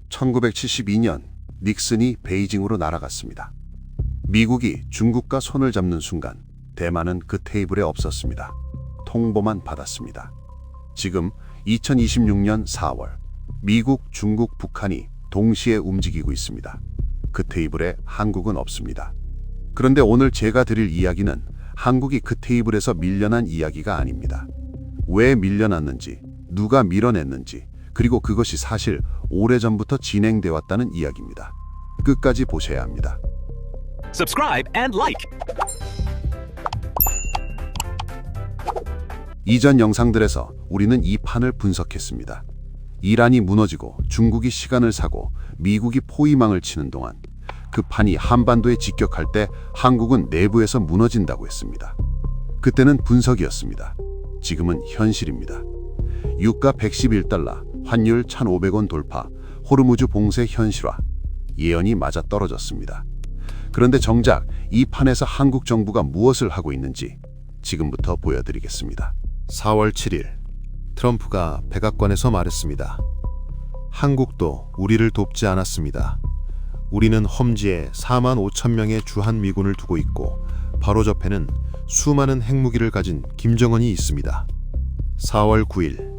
1972년 닉슨이 베이징으로 날아갔습니다. 미국이 중국과 손을 잡는 순간 대만은 그 테이블에 없었습니다. 통보만 받았습니다. 지금 2026년 4월 미국, 중국, 북한이 동시에 움직이고 있습니다. 그 테이블에 한국은 없습니다. 그런데 오늘 제가 드릴 이야기는 한국이 그 테이블에서 밀려난 이야기가 아닙니다. 왜 밀려났는지, 누가 밀어냈는지, 그리고 그것이 사실 오래전부터 진행돼 왔다는 이야기입니다. 끝까지 보셔야 합니다. Subscribe and like. 이전 영상들에서 우리는 이 판을 분석했습니다. 이란이 무너지고 중국이 시간을 사고 미국이 포위망을 치는 동안 그 판이 한반도에 직격할 때 한국은 내부에서 무너진다고 했습니다. 그때는 분석이었습니다. 지금은 현실입니다. 유가 111달러, 환율 1,500원 돌파, 호르무즈 봉쇄 현실화. 예언이 맞아떨어졌습니다. 그런데 정작 이 판에서 한국 정부가 무엇을 하고 있는지 지금부터 보여드리겠습니다. 4월 7일 트럼프가 백악관에서 말했습니다. 한국도 우리를 돕지 않았습니다. 우리는 험지에 4만 5천 명의 주한미군을 두고 있고 바로 옆에는 수많은 핵무기를 가진 김정은이 있습니다. 4월 9일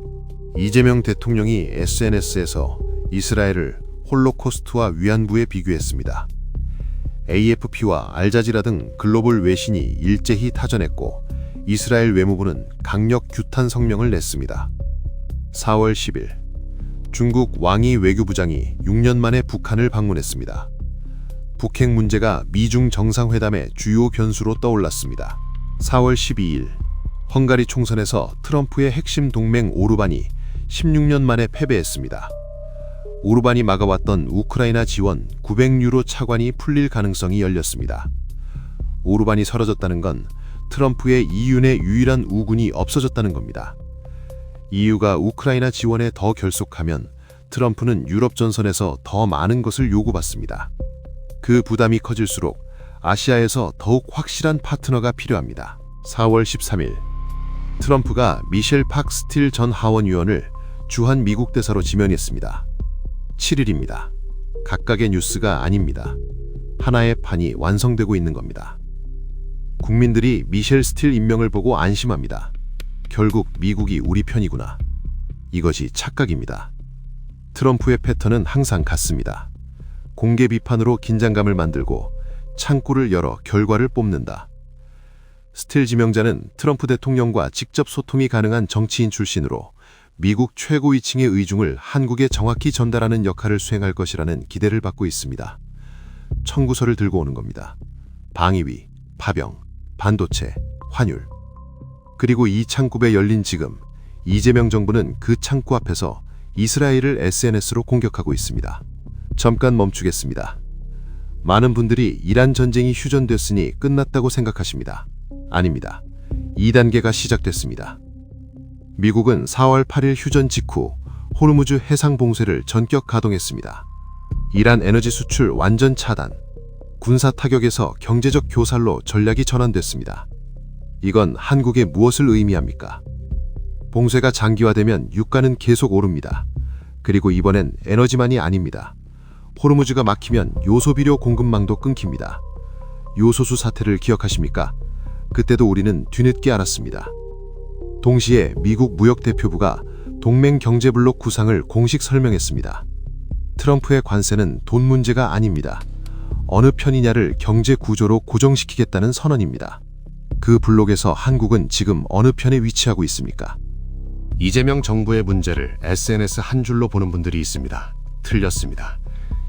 이재명 대통령이 SNS에서 이스라엘을 홀로코스트와 위안부에 비교했습니다. AFP와 알자지라 등 글로벌 외신이 일제히 타전했고 이스라엘 외무부는 강력 규탄 성명을 냈습니다. 4월 10일 중국 왕이 외교부장이 6년 만에 북한을 방문했습니다. 북핵 문제가 미중 정상회담의 주요 변수로 떠올랐습니다. 4월 12일 헝가리 총선에서 트럼프의 핵심 동맹 오르반이 16년 만에 패배했습니다. 오르반이 막아왔던 우크라이나 지원 900유로 차관이 풀릴 가능성이 열렸습니다. 오르반이 사라졌다는 건 트럼프의 EU 내 유일한 우군이 없어졌다는 겁니다. EU가 우크라이나 지원에 더 결속하면 트럼프는 유럽 전선에서 더 많은 것을 요구받습니다. 그 부담이 커질수록 아시아에서 더욱 확실한 파트너가 필요합니다. 4월 13일 트럼프가 미셸 팍 스틸 전 하원 의원을 주한 미국 대사로 지명했습니다. 7일입니다. 각각의 뉴스가 아닙니다. 하나의 판이 완성되고 있는 겁니다. 국민들이 미셸 스틸 임명을 보고 안심합니다. 결국 미국이 우리 편이구나. 이것이 착각입니다. 트럼프의 패턴은 항상 같습니다. 공개 비판으로 긴장감을 만들고 창구를 열어 결과를 뽑는다. 스틸 지명자는 트럼프 대통령과 직접 소통이 가능한 정치인 출신으로 미국 최고위층의 의중을 한국에 정확히 전달하는 역할을 수행할 것이라는 기대를 받고 있습니다. 청구서를 들고 오는 겁니다. 방위비, 파병, 반도체, 환율. 그리고 이 창구에 열린 지금 이재명 정부는 그 창구 앞에서 이스라엘을 SNS로 공격하고 있습니다. 잠깐 멈추겠습니다. 많은 분들이 이란 전쟁이 휴전됐으니 끝났다고 생각하십니다. 아닙니다. 2단계가 시작됐습니다. 미국은 4월 8일 휴전 직후 호르무즈 해상 봉쇄를 전격 가동했습니다. 이란 에너지 수출 완전 차단, 군사 타격에서 경제적 교살로 전략이 전환됐습니다. 이건 한국에 무엇을 의미합니까? 봉쇄가 장기화되면 유가는 계속 오릅니다. 그리고 이번엔 에너지만이 아닙니다. 호르무즈가 막히면 요소비료 공급망도 끊깁니다. 요소수 사태를 기억하십니까? 그때도 우리는 뒤늦게 알았습니다. 동시에 미국 무역대표부가 동맹 경제블록 구상을 공식 설명했습니다. 트럼프의 관세는 돈 문제가 아닙니다. 어느 편이냐를 경제 구조로 고정시키겠다는 선언입니다. 그 블록에서 한국은 지금 어느 편에 위치하고 있습니까? 이재명 정부의 문제를 SNS 한 줄로 보는 분들이 있습니다. 틀렸습니다.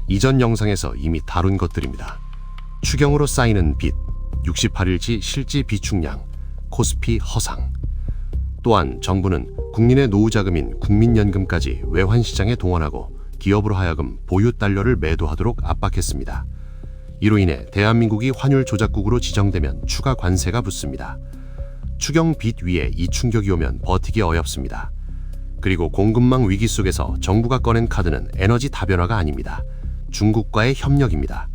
이전 영상에서 이미 다룬 것들입니다. 추경으로 쌓이는 빚, 68일치 실지 비축량, 코스피 허상. 또한 정부는 국민의 노후자금인 국민연금까지 외환시장에 동원하고 기업으로 하여금 보유달러를 매도하도록 압박했습니다. 이로 인해 대한민국이 환율 조작국으로 지정되면 추가 관세가 붙습니다. 추경 빚 위에 이 충격이 오면 버티기 어렵습니다. 그리고 공급망 위기 속에서 정부가 꺼낸 카드는 에너지 다변화가 아닙니다. 중국과의 협력입니다.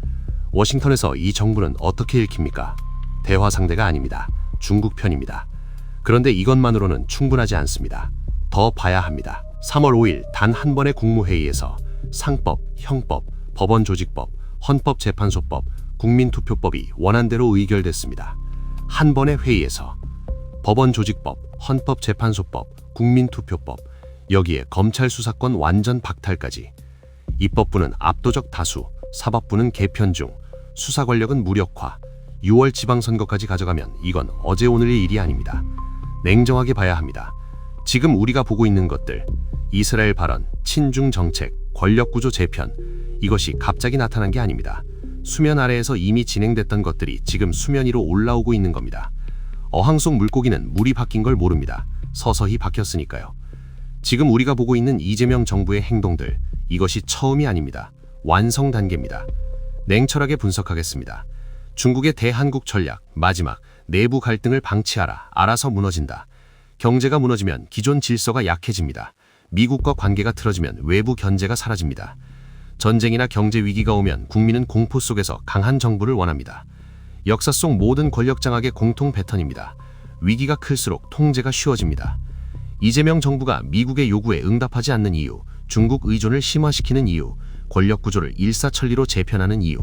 워싱턴에서 이 정부는 어떻게 읽힙니까? 대화 상대가 아닙니다. 중국 편입니다. 그런데 이것만으로는 충분하지 않습니다. 더 봐야 합니다. 3월 5일 단 한 번의 국무회의에서 상법, 형법, 법원조직법, 헌법재판소법, 국민투표법이 원안대로 의결됐습니다. 한 번의 회의에서 법원조직법, 헌법재판소법, 국민투표법, 여기에 검찰수사권 완전 박탈까지. 입법부는 압도적 다수, 사법부는 개편 중, 수사권력은 무력화, 6월 지방선거까지 가져가면 이건 어제 오늘의 일이 아닙니다. 냉정하게 봐야 합니다. 지금 우리가 보고 있는 것들, 이스라엘 발언, 친중 정책, 권력구조 재편, 이것이 갑자기 나타난 게 아닙니다. 수면 아래에서 이미 진행됐던 것들이 지금 수면 위로 올라오고 있는 겁니다. 어항 속 물고기는 물이 바뀐 걸 모릅니다. 서서히 바뀌었으니까요. 지금 우리가 보고 있는 이재명 정부의 행동들, 이것이 처음이 아닙니다. 완성 단계입니다. 냉철하게 분석하겠습니다. 중국의 대한국 전략, 마지막, 내부 갈등을 방치하라, 알아서 무너진다. 경제가 무너지면 기존 질서가 약해집니다. 미국과 관계가 틀어지면 외부 견제가 사라집니다. 전쟁이나 경제 위기가 오면 국민은 공포 속에서 강한 정부를 원합니다. 역사 속 모든 권력 장악의 공통 패턴입니다. 위기가 클수록 통제가 쉬워집니다. 이재명 정부가 미국의 요구에 응답하지 않는 이유, 중국 의존을 심화시키는 이유, 권력 구조를 일사천리로 재편하는 이유,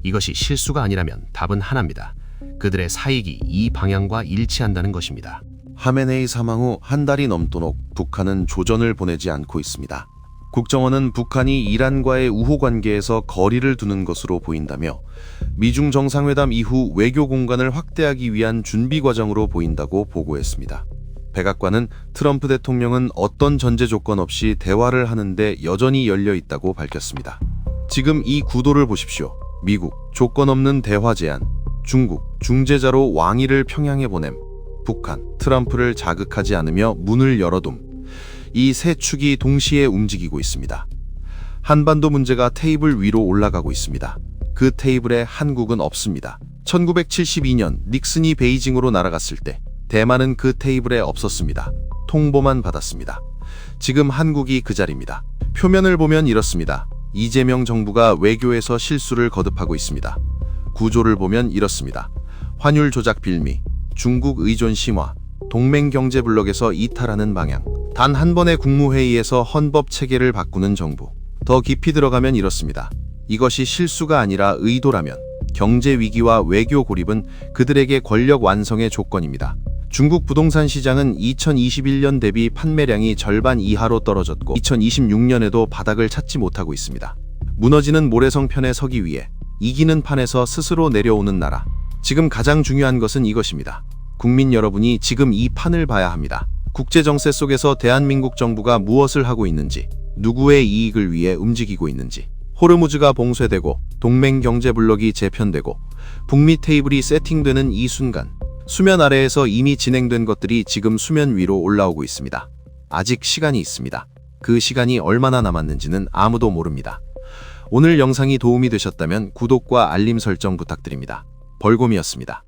이것이 실수가 아니라면 답은 하나입니다. 그들의 사익이 이 방향과 일치한다는 것입니다. 하메네이 사망 후 한 달이 넘도록 북한은 조전을 보내지 않고 있습니다. 국정원은 북한이 이란과의 우호 관계에서 거리를 두는 것으로 보인다며 미중 정상회담 이후 외교 공간을 확대하기 위한 준비 과정으로 보인다고 보고했습니다. 백악관은 트럼프 대통령은 어떤 전제 조건 없이 대화를 하는데 여전히 열려 있다고 밝혔습니다. 지금 이 구도를 보십시오. 미국, 조건 없는 대화 제안, 중국, 중재자로 왕위를 평양에 보냄, 북한, 트럼프를 자극하지 않으며 문을 열어둠. 이 세 축이 동시에 움직이고 있습니다. 한반도 문제가 테이블 위로 올라가고 있습니다. 그 테이블에 한국은 없습니다. 1972년 닉슨이 베이징으로 날아갔을 때 대만은 그 테이블에 없었습니다. 통보만 받았습니다. 지금 한국이 그 자리입니다. 표면을 보면 이렇습니다. 이재명 정부가 외교에서 실수를 거듭하고 있습니다. 구조를 보면 이렇습니다. 환율 조작 빌미, 중국 의존 심화, 동맹 경제 블록에서 이탈하는 방향, 단 한 번의 국무회의에서 헌법 체계를 바꾸는 정부. 더 깊이 들어가면 이렇습니다. 이것이 실수가 아니라 의도라면 경제 위기와 외교 고립은 그들에게 권력 완성의 조건입니다. 중국 부동산 시장은 2021년 대비 판매량이 절반 이하로 떨어졌고 2026년에도 바닥을 찾지 못하고 있습니다. 무너지는 모래성 편에 서기 위해 이기는 판에서 스스로 내려오는 나라. 지금 가장 중요한 것은 이것입니다. 국민 여러분이 지금 이 판을 봐야 합니다. 국제 정세 속에서 대한민국 정부가 무엇을 하고 있는지, 누구의 이익을 위해 움직이고 있는지. 호르무즈가 봉쇄되고 동맹 경제 블록이 재편되고 북미 테이블이 세팅되는 이 순간, 수면 아래에서 이미 진행된 것들이 지금 수면 위로 올라오고 있습니다. 아직 시간이 있습니다. 그 시간이 얼마나 남았는지는 아무도 모릅니다. 오늘 영상이 도움이 되셨다면 구독과 알림 설정 부탁드립니다. 벌곰이었습니다.